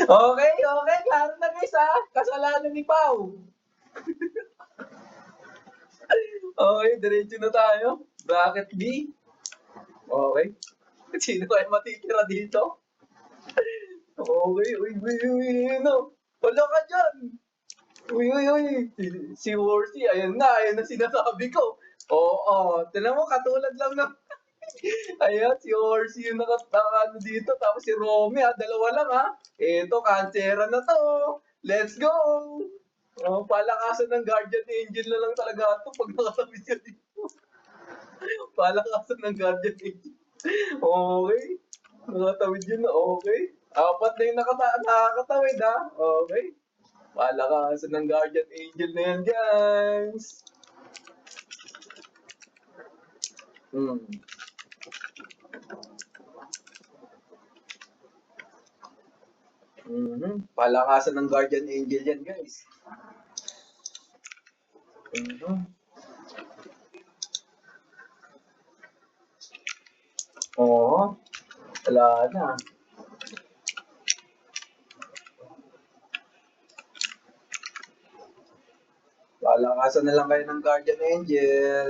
Okay, okay. Klaro na guys ha. Kasalanan ni Pau. Okay, diretso na tayo. Bracket B. Okay. Sino kayo matitira dito? Okay, uy, uy, uy, ano? Wala ka dyan. Uy, uy, uy. Si Worsy, ayan na sinasabi ko. Oo, tinan mo, katulad lang ng... Ayan, si Worsy yung ano dito. Tapos si Romy, dalawa lang ha. Eto, kansera na to. Let's go! Oh, palakasan ng Guardian Angel na lang talaga ito pag nakatabi siya dito. Palakasan ng Guardian Angel. Okay. Nakatawid yun na okay. Apat na yung nakakatawid ha. Okay. Palakasan ng Guardian Angel na yan, guys. Palakasan ng Guardian Angel yan, guys. Oo. Wala na. Palakasan na lang kayo ng Guardian Angel.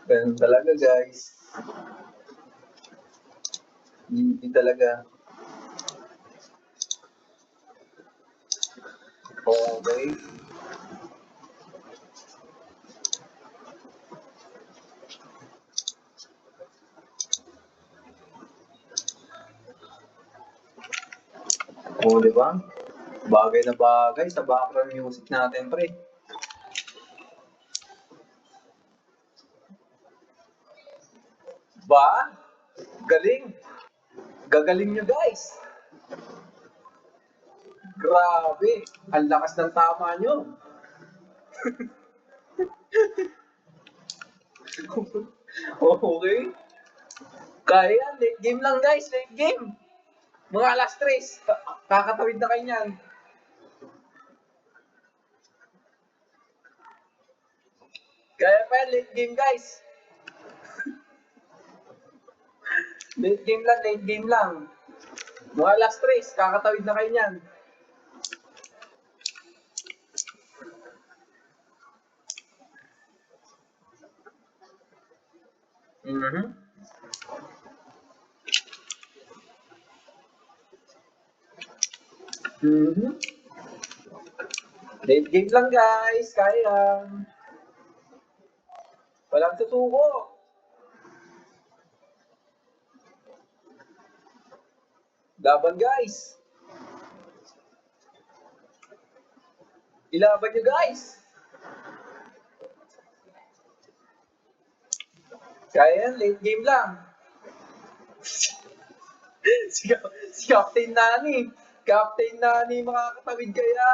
Ganun talaga, guys. Hindi talaga. Okay. Oo, di ba? Bagay na bagay sa background music natin, pre. Ba? Galing. Gagaling nyo, guys. Grabe. Ang lakas ng tama nyo. Okay. Kaya, late game lang, guys. Late game. Mga alas 3. Kakatawid na kayo niyan. Kaya pa yan, late game, guys. Late game lang, late game lang. Mga alas 3, kakatawid na kayo niyan. Late game lang, guys. Kaya. Walang susuko. Laban, guys. Ilaban nyo, guys. Kaya yan, late game lang. si Captain Nani. Captain Nani, makakatawid kaya.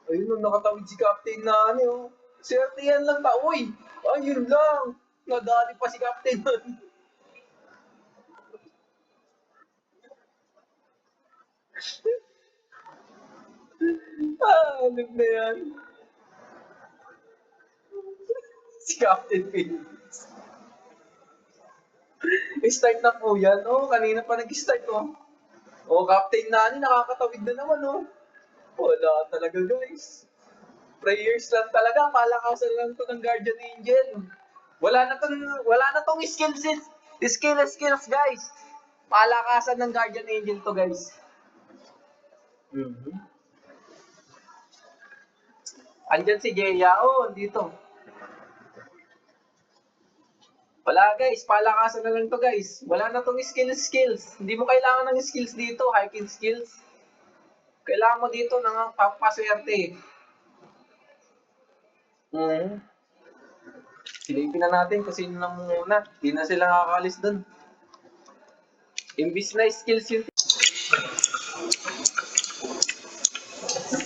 Ayun, nakatawid si Captain Nani, oh. Swerte yan lang ta. Uy, ayun lang. Nadali pa si Captain Nani. Alam na yan. Si Captain Philippines. Start na po yan. Oh, kanina pa nag-start, oh. Oh, Captain Nani, nakakatawid na naman, oh. Wala talaga, guys. Prayers lang talaga. Palakasan lang to ng Guardian Angel. Wala na tong skills, guys. Palakasan ng Guardian Angel to, guys. Andyan si Jeya. Oh, dito. Wala, guys. Palakasan na lang to, guys. Wala na tong skills. Hindi mo kailangan ng skills dito. Hiking skills. Kailangan mo dito ng pampaswerte. Silipin na natin kung sino lang muna. Hindi na sila nakakalis dun. Imbis na skills yun.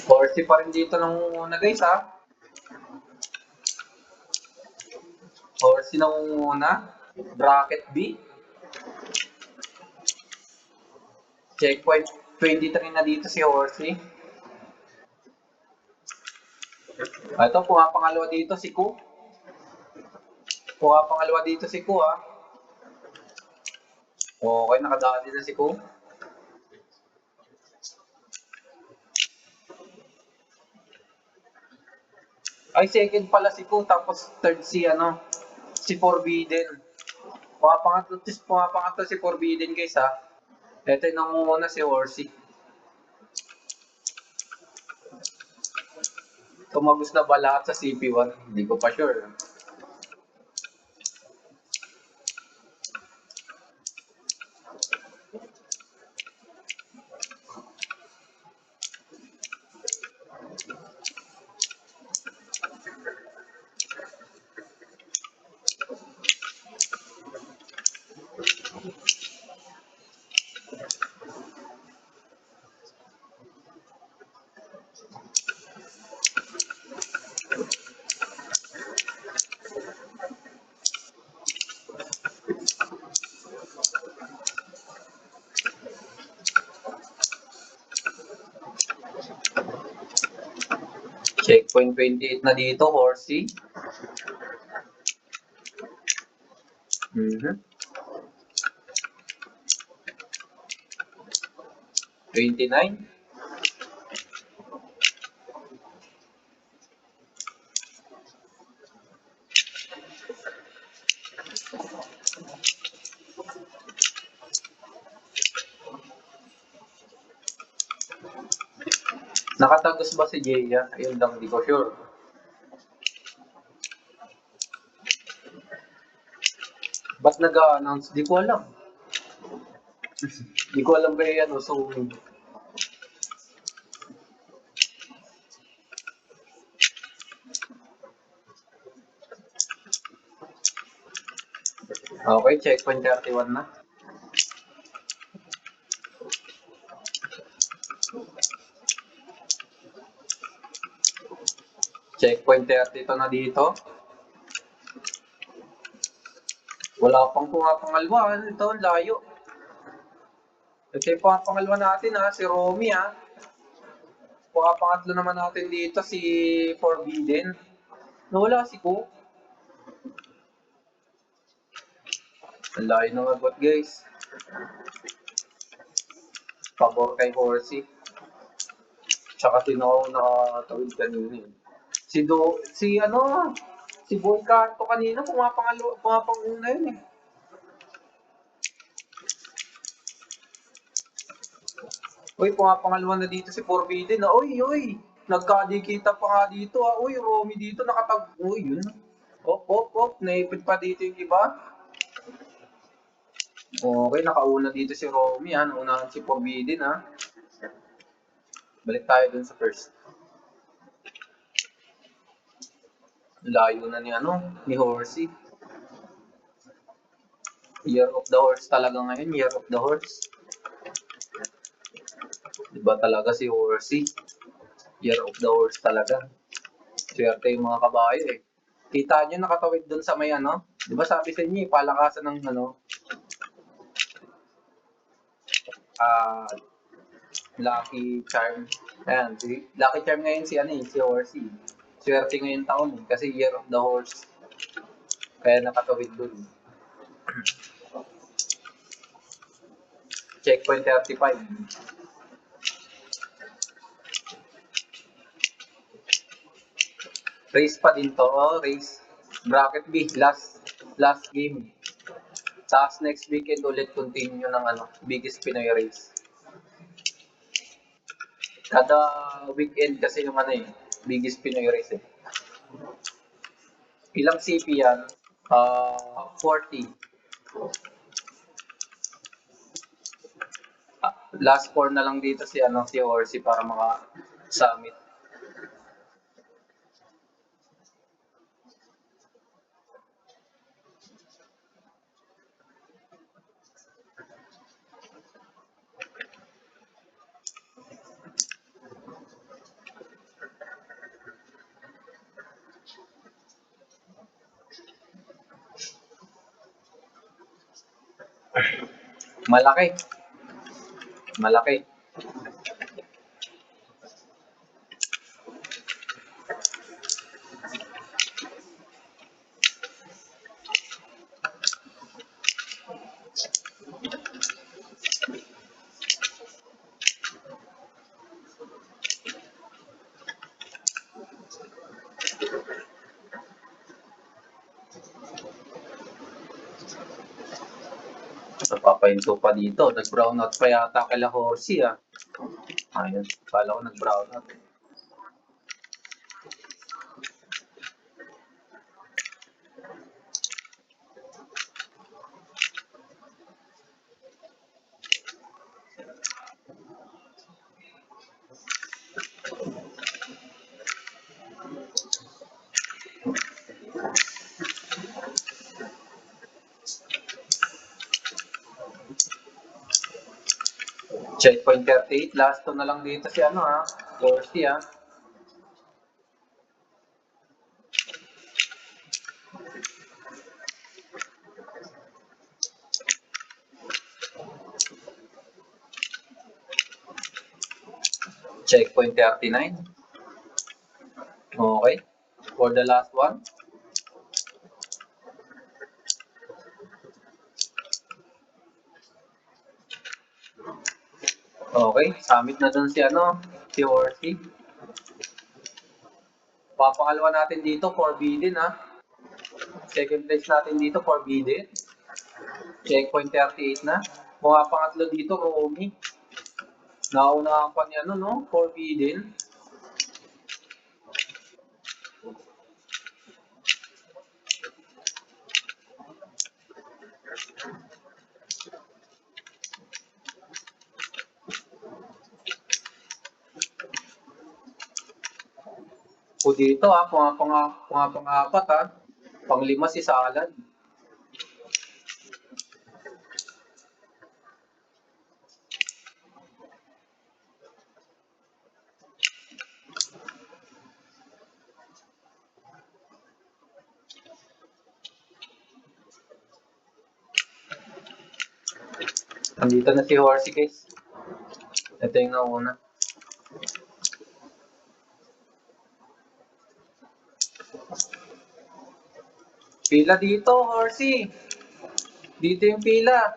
40 pa rin dito ng muna, guys, ha. 40 na muna. Bracket B. Checkpoint 23 na dito si Horsey. Ito, pumapangalawa dito si Ku. Pumapangalawa dito si Ku, ha. Okay, nakadaan din na si Ku. Ay, second pala si Ku, tapos third si, si Forbidden. Pumapangatlo si Forbidden, guys, ha. Ito yung nangunguna si Horsey. Tumagos na ba lahat sa CP1? Hindi ko pa sure. Checkpoint 28 na dito, Horsey. Mm-hmm. 29. Nakatagos ba si Jaya? Ayun lang, di ko sure. Ba't nag-a-announce? Di ko alam. Di ko alam ba yan, so... Okay, checkpoint 31 na. Checkpoint 32 na dito. Wala pang pumapangalwa. Ito, layo. Ito yung pumapangalwa natin, ha. Si Romy, ha. Pumapangatlo naman natin dito si Forbidden. Nawala si Ku. Ang layo ng agot, guys. Pabor kay Horsey. Tsaka sino nakatawid kanina, eh. Si Boy Canto kanina, pumapanguna yun, eh. Uy, pumapangalawa na dito si Forbidden, na. Uy! Nagkadikita pa nga dito, ha. Uy, Romy dito, Uy, yun. Op. Naipit pa dito yung iba. Okay, nakauna dito si Romy, ha. Naunahan si Forbidden, ha. Balik tayo dun sa first. Layo na ni Horsey. Year of the Horse talaga ngayon, Year of the Horse. Diba talaga si Horsey? Year of the Horse talaga. Swerte yung mga kabayo, eh. Kita nyo nakatawid dun sa may di ba sabi sa inyo, palakasan ng Lucky Charm. Ayan, si Lucky Charm ngayon si Horsey. Swerte ngayon taon, kasi Year of the Horse. Kaya nakatawid dun. Checkpoint 35. Race pa din to, race. Bracket B, last game. Tapos next weekend ulit continue ng biggest Pinoy race. Kada weekend kasi yung biggest Pinoy race, eh. Ilang CP yan? 40. Last 4 na lang dito si Horsey para maka-summit. Malaki. Napapahinto pa dito. Nag-brown out pa yata kala Horsey ah. Ayun, kala ko nag-brown out. Checkpoint 38, last two na lang dito si ano ha, Horsey ha. Checkpoint 39. Okay, for the last one. Okay, summit na dun si ano, si Horsey. Papakalawa natin dito, forbidden ha. Second place natin dito, forbidden. Checkpoint 38 na. Mga pangatlo dito, Romy. Naunahan pa niya ano, no? Forbidden. O dito ha, pang-apat ha. Pang-lima si Salad. Nandito na si Horsey guys. Ito yung nauna. Pila dito, Horsey. Dito yung pila.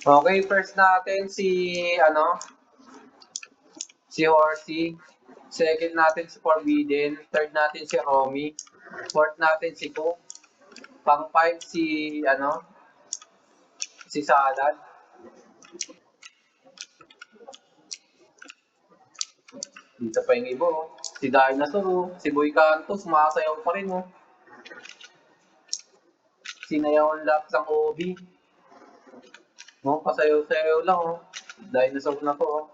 Okay, first natin si ano, si Horsey. Second natin si Forbidden. Third natin si Romy. Fourth natin si Cook. Pang-5 si ano, si Salad. Dito pa yung iba oh. Si Dinosaur oh. Si Boy Canto, sumasayaw pa rin oh. Sinayaw ang lahat ng Obi. No, pasayaw-sayaw lang oh. Dinosaur na to oh.